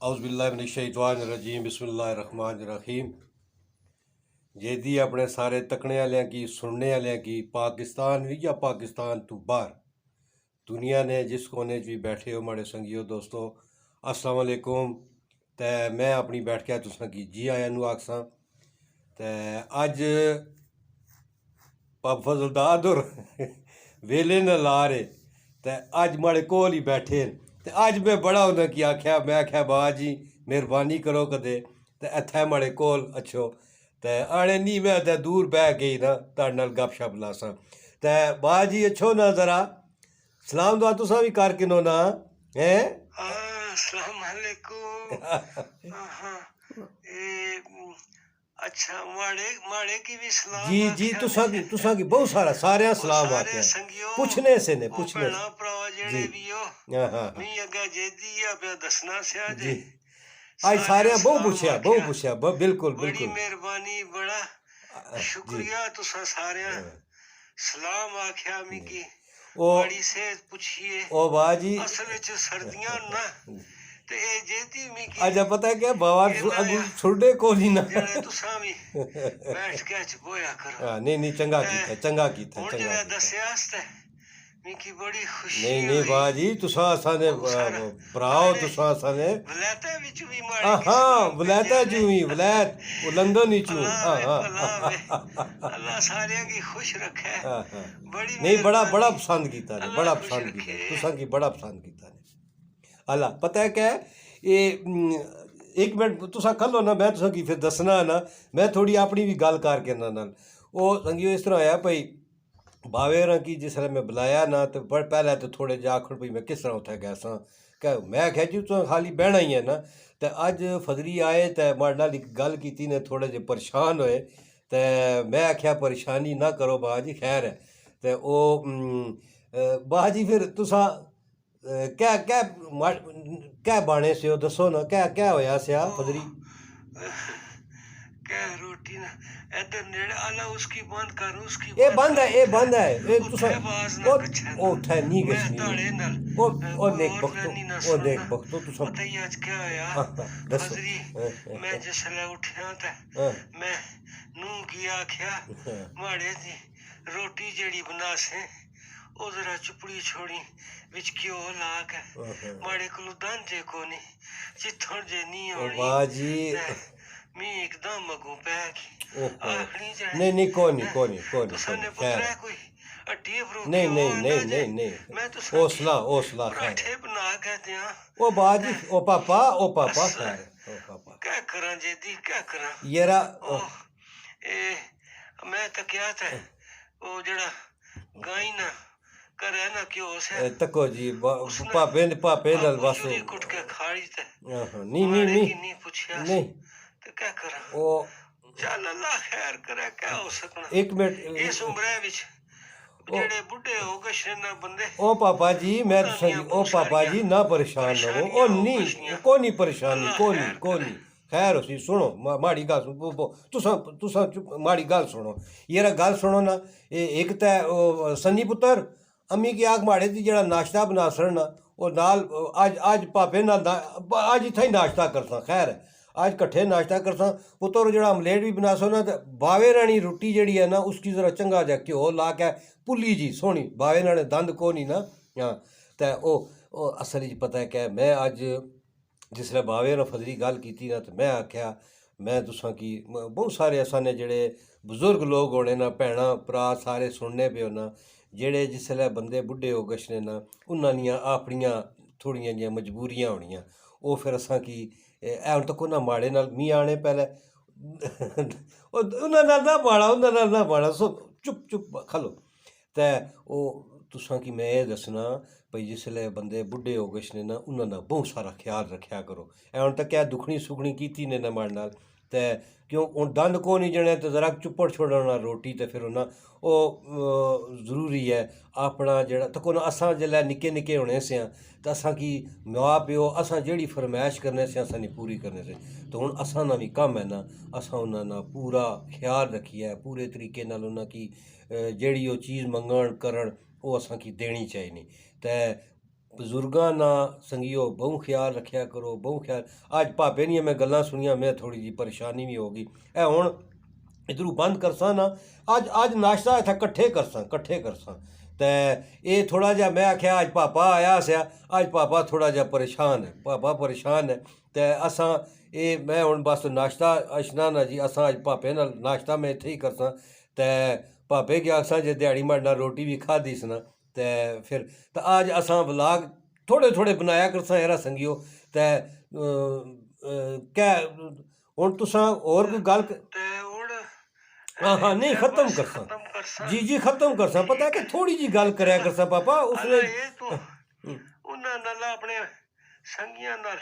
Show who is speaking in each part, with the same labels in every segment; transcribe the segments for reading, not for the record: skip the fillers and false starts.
Speaker 1: औज़ुबिल्लाहिमिनश्शैतानिर्रजीम बिस्मिल्लाहिर्रहमानिर्रहीम। जेदी अपने सारे तकने आलियां की सुनने आलियां की पाकिस्तान या पाकिस्तान तो बाहर दुनिया ने जिस कोने च भी बैठे हो माड़े संगियो दोस्तों अस्सलाम वालेकुम। ते मैं अपनी बैठ के तुसां की जी आया नू आखसां। ते अज पब फजलदाद होर वेले न ला रहे ते अज माड़े कोल ही बैठे न। ते अज मैं बड़ा उन्हें की आख्या, मैं आख्या बाबा जी मेहरबानी करो कदे ते इत्थै माड़े कोल अच्छो ते आने नहीं मैं ते दूर बह गई ना तुहाडे नाल गप शप लासां। ते बाबा जी अच्छो ना जरा सलाम दुआ तुसां भी कर किनो ना हैं।
Speaker 2: अस्सलाम वालेकुम। अच्छा माड़े माड़े की भी सलाम
Speaker 1: जी जी
Speaker 2: आख्या ने
Speaker 1: तुसां की बहुत सारा सारे सलाम
Speaker 2: सारे
Speaker 1: आख्या
Speaker 2: संगियो
Speaker 1: पूछने से ने
Speaker 2: ओ
Speaker 1: पूछने
Speaker 2: भैणा भरा
Speaker 1: से जी
Speaker 2: जेड़े भी हो
Speaker 1: हाँ हाँ हाँ
Speaker 2: मी अगे जेदी या पे दसना से जे
Speaker 1: जी आज
Speaker 2: सारे
Speaker 1: सारे
Speaker 2: सलाम आख्या
Speaker 1: बिल्कुल
Speaker 2: बड़ी
Speaker 1: बिल्कुल
Speaker 2: मेहरबानी बड़ा
Speaker 1: जी
Speaker 2: शुक्रिया तुसा सारे
Speaker 1: हाँ,
Speaker 2: सलाम आख्या
Speaker 1: जी।
Speaker 2: मिकी
Speaker 1: ओ
Speaker 2: माड़ी सेहत पुछिए
Speaker 1: ओ बाजी
Speaker 2: असल विच सर्दियां ना ते ए जेदी मिकी
Speaker 1: अच्छा पता है क्या बाबा
Speaker 2: कहना
Speaker 1: अगू
Speaker 2: या
Speaker 1: छुड़े को नहीं ना
Speaker 2: जेड़े तुसा भी बैठ के च बोया करो
Speaker 1: हाँ नहीं चंगा
Speaker 2: ते
Speaker 1: कीता चंगा कीता
Speaker 2: हुण
Speaker 1: चंगा
Speaker 2: जेड़ा
Speaker 1: कीता
Speaker 2: दस्सेआ आस्ते मिकी बड़ी खुशी
Speaker 1: नहीं
Speaker 2: होई
Speaker 1: बाजी तुसां असाने
Speaker 2: बहुत सारा
Speaker 1: भराओ
Speaker 2: आने
Speaker 1: तुसां असाने
Speaker 2: वलैते विच भी माड़े की
Speaker 1: हाँ
Speaker 2: सलाम
Speaker 1: वलैता
Speaker 2: भेजिया ने
Speaker 1: चूं ही वलैत वो लंदन ही चूं
Speaker 2: अल्लाह
Speaker 1: हाँ
Speaker 2: वे
Speaker 1: हाँ
Speaker 2: भला वे अल्लाह सारियां की खुश रखे
Speaker 1: हाँ हाँ
Speaker 2: बड़ी
Speaker 1: नहीं बड़ा
Speaker 2: मेहरबानी
Speaker 1: पसंद कीता ने
Speaker 2: अल्लाह
Speaker 1: बड़ा
Speaker 2: खुश
Speaker 1: पसंद कीता
Speaker 2: रखे
Speaker 1: तुसां की बड़ा पसंद कीता ने अल्लाह पता है क्या है ये एक मिनट तुसा कलो ना मैं तुसा की फिर दसना ना मैं थोड़ी अपनी भी गल करके नाल वो संगियो इस तरह होया भाई बावे होरां की जिसलै मैं बुलाया ना तो पैह्लें तो थोड़े जेहा आखन भाई मैं किस तरह उत्थै गया सां मैं आखेआ जी तुसें खाली बैठना ही है ना ते अज्ज फदरी आए ते माड़े नाल इक गल्ल कीती ने थोड़े जे परेशान होए ते मैं आखेआ परेशानी ना करो बाबा जी खैर है ते ओह् बाबा जी फिर तुसां क्या क्या क्या बाणे से हो दस्सो ना क्या होया सेआ फदरी
Speaker 2: क्या रोटी ना इधर नेड़े आला उसकी बंद कर उसकी
Speaker 1: ये
Speaker 2: बंद कर
Speaker 1: बंद है ये तुसा
Speaker 2: उत्थे आवाज ना कच्छे ना
Speaker 1: उत्थै नहीं
Speaker 2: मैं
Speaker 1: गछनी
Speaker 2: ताड़े नाल
Speaker 1: ओ
Speaker 2: कोई
Speaker 1: नेक
Speaker 2: और
Speaker 1: बख्तो
Speaker 2: नहीं ना
Speaker 1: ओ नेक
Speaker 2: सुनना
Speaker 1: बख्तो तुसा
Speaker 2: पता ही आज क्या होया
Speaker 1: हाँ हाँ दस्सो
Speaker 2: फजरी मैं जिसलै उठ्या ते
Speaker 1: हाँ
Speaker 2: मैं नूं की आख्या
Speaker 1: हाँ
Speaker 2: माड़े दी रोटी जेड़ी बनासे ओ जरा चुपड़ी छोड़ी विच घ्यो ला के माड़े कोल दांजे कोनी चित्थड़ जे नहीं
Speaker 1: ओ
Speaker 2: होनी
Speaker 1: बाजी
Speaker 2: ते मी एकदम अगू पै गई
Speaker 1: ओहो
Speaker 2: आखनी जाए
Speaker 1: नहीं कोनी
Speaker 2: तुसा ने
Speaker 1: खैर
Speaker 2: पुत्तरा कोई हड्डी फरूटी
Speaker 1: नहीं
Speaker 2: हो
Speaker 1: नहीं
Speaker 2: आंदा जे
Speaker 1: नहीं
Speaker 2: मैं तुसा
Speaker 1: हौसला खैर
Speaker 2: पराठे बना के दियां
Speaker 1: ओ बाजी ओ पापा
Speaker 2: बस
Speaker 1: खैर ओ पापा
Speaker 2: क्या करा जेदी क्या करा
Speaker 1: येरा
Speaker 2: ओ ए मैं तो क्या था ओ जड़ा गाई ना करे ना क्यों से
Speaker 1: तको जी
Speaker 2: उसने
Speaker 1: पापे नाल
Speaker 2: आपू
Speaker 1: बस
Speaker 2: चूरी कुट के खाड़ी थे
Speaker 1: नहीं
Speaker 2: माड़े की नहीं पूछिया
Speaker 1: नहीं
Speaker 2: तो क्या करा
Speaker 1: ओ
Speaker 2: चल अल्लाह खैर करे क्या हो सकना
Speaker 1: एक मिनट
Speaker 2: इस उम्र विच जेड़े बुढ़े हो गए शरीना बंदे
Speaker 1: ओ पापा जी मैं
Speaker 2: उन्हां दियां
Speaker 1: ओ
Speaker 2: बहुत
Speaker 1: पापा
Speaker 2: सारियां
Speaker 1: जी ना परेशान हो
Speaker 2: परेशानियां हो
Speaker 1: नहीं
Speaker 2: गईयां
Speaker 1: कोई नहीं परेशानी
Speaker 2: अल्लाह
Speaker 1: कोई
Speaker 2: खैर करे
Speaker 1: नहीं खैर उसी सुनो माड़ी गल तुसां तुसां माड़ी गल सुनो येरा गल सुनो ना एक ते सन्नी पुत्तर अम्मी की आख माड़े दी जेड़ा नाश्ता बना सड़ ना ओ नाल अज पापे नाल अज इत्थै ही नाश्ता करसां खैर अज कट्ठे नाश्ता करसां पुत्तर जेड़ा अमलेट भी बनासो ना ते बावे रानी रुट्टी जेड़ी है ना उसकी जरा चंगा जा घ्यो ला के पुल्ली जी सोहनी बावे नाले दंद को नहीं ना हाँ ते ओह् असल च पता है क्या मैं अज जिसलै बावे ने फजरी गल कीती ना ते मैं आखेआ मैं तुसां की बहुत सारे असाने जेह्ड़े बजुर्ग लोग होने ना भैनां भ्रा सारे सुनने पे ना जेह्ड़े जिसलै बंदे बुड्ढे हो गछने ना उन्हां दियां अपनियां थोड़ियां जिहियां मजबूरियां होनियां ओह् फिर असां की हून तक उन्हां माड़े नाल मी आने पैह्लें उन्हां नाल ना माड़ा सो चुप खलो ते ओह् तुसां की मैं एह् दस्सना भई जिसलै बंदे बुड्ढे हो गछने ना उन्हां दा बहुत सारा ख्याल रक्खेआ करो हून तक दुखनी सुखनी कीती ने ना माड़े नाल ते क्यों हून दंद को नहीं जने ते जरा चुप्पड़ छोड़ना रोटी ते फिर उन्ना ओह् जरूरी ऐ अपना जेह्ड़ा तको असां जेल्लै निक्के निक्के होने सेआं ते असां की मां प्यो असां जेह्ड़ी फरमैश करने से असां नी पूरी करने से ते हून असां दा बी कम्म है ना असां उन्हां दा पूरा ख्याल रक्खियै पूरे तरीके नाल उन्हां की जेह्ड़ी ओह् चीज़ मंगन करन ओह् असां की देनी चाहिदी ते ਬਜ਼ੁਰਗਾਂ ਨਾਲ ਸੰਗੀਓ ਬਹੁ ਖਿਆਲ ਰੱਖਿਆ ਕਰੋ, ਬਹੁ ਖਿਆਲ। ਅੱਜ ਭਾਪੇ ਦੀਆਂ ਮੈਂ ਗੱਲਾਂ ਸੁਣੀਆਂ, ਮੈਂ ਥੋੜ੍ਹੀ ਜਿਹੀ ਪਰੇਸ਼ਾਨੀ ਵੀ ਹੋ ਗਈ। ਇਹ ਹੁਣ ਇੱਧਰੋਂ ਬੰਦ ਕਰਸਾਂ ਨਾ, ਅੱਜ ਨਾਸ਼ਤਾ ਇੱਥੇ ਇਕੱਠੇ ਕਰਸਾਂ ਤੇ ਇਹ ਥੋੜ੍ਹਾ ਜਿਹਾ ਮੈਂ ਆਖਿਆ ਅੱਜ ਪਾਪਾ ਆਇਆ ਸਿਆ, ਅੱਜ ਪਾਪਾ ਥੋੜ੍ਹਾ ਜਿਹਾ ਪਰੇਸ਼ਾਨ ਹੈ ਤੇ ਅਸਾਂ ਇਹ ਮੈਂ ਹੁਣ ਬਸ ਨਾਸ਼ਤਾ ਅਸ਼ਨਾ ਨਾ ਜੀ ਅਸਾਂ ਅੱਜ ਪਾਪੇ ਨਾਲ ਨਾਸ਼ਤਾ ਮੈਂ ਇੱਥੇ ਹੀ ਕਰਸਾਂ ਤੇ पापे के आखसां जे दिहाड़ी माड़े नाल रोटी भी खाधी सी ते फिर तो अज असां व्लाग थोड़े थोड़े बनाया करसां यारा संगियो ते कै हुण तुसां होर कोई गल हाँ नहीं ख़त्म करसां जी ख़त्म करसां पता है कि थोड़ी जी गल करया करसां पापा उसने
Speaker 2: उन्हां नाल अपने संगियां नाल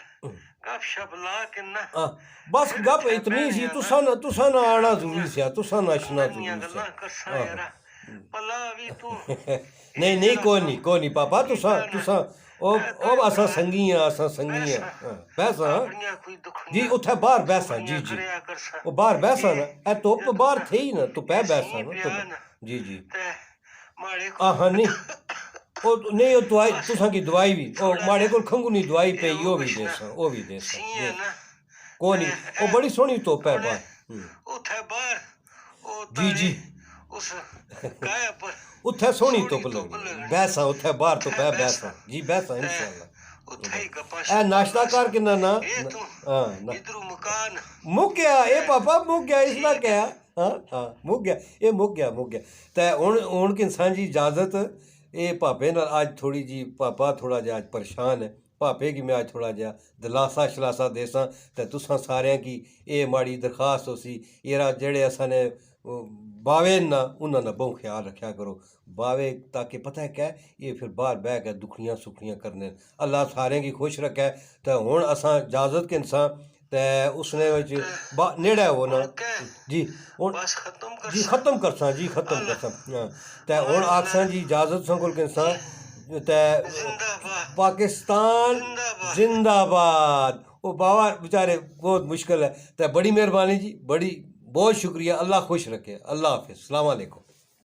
Speaker 2: गपशप ला के ना
Speaker 1: बस गप इतनी सी तुसां ना आना जरूरी सी तुसां ना आना जरूरी सी नहीं कोई नहीं पापा तुसां ओ असां संगी बैसां जी उत्थे बाहर बैसां जी ओ बाहर बैसां ना ए धुप्प बाहर थी ना धुप्पै बैसां ना जी हाँ नहीं नहीं दवाई तुसां की दवाई भी माड़े कोल खंघू नी दवाई पई ओ भी देसां कोई नहीं ओ बड़ी सोहनी धुप्प है बाहर जी
Speaker 2: उस गाय पर
Speaker 1: उत्थे सोहनी धुप्प लगदी बैसां उत्थे बाहर धुप्पै बैसां जी बैसां इंशाअल्लाह
Speaker 2: उत्थे ही गप्पा
Speaker 1: ए नाश्ता कर किन्ना ना
Speaker 2: हां इधरू मकान
Speaker 1: मुक गया ए पापा मुक गया इसदा क्या हाँ मुक गया ते हुण किसान जी इजाजत ये पापे नाल अज थोड़ी जी पापा थोड़ा जिहा अज परेशान है पापे की मैं अज थोड़ा जिहा दलासा शलासा देसां ते तुसां सारेयां की ये माड़ी दरखास्त होसी येरा जेह्ड़े असां ने बावे ना उन्हां दा बहु ख्याल रखा करो बावे ताकि पता है क्या ये फिर बाहर बह के दुखड़ियां सुखड़ियां करने अल्लाह सारें की खुश रखे ते हुण असां इजाजत के इंसान ते उसने नेड़े हो ना जी
Speaker 2: बस
Speaker 1: ख़त्म करसां ते हुण आखसां जी इजाजत सां कोल इंसान ते पाकिस्तान जिंदाबाद वो बाबा बेचारे बहुत मुश्किल है ते बड़ी मेहरबानी जी बड़ी बहुत शुक्रिया अल्लाह खुश रखे अल्लाह हाफिज़ अस्सलाम वालेकुम।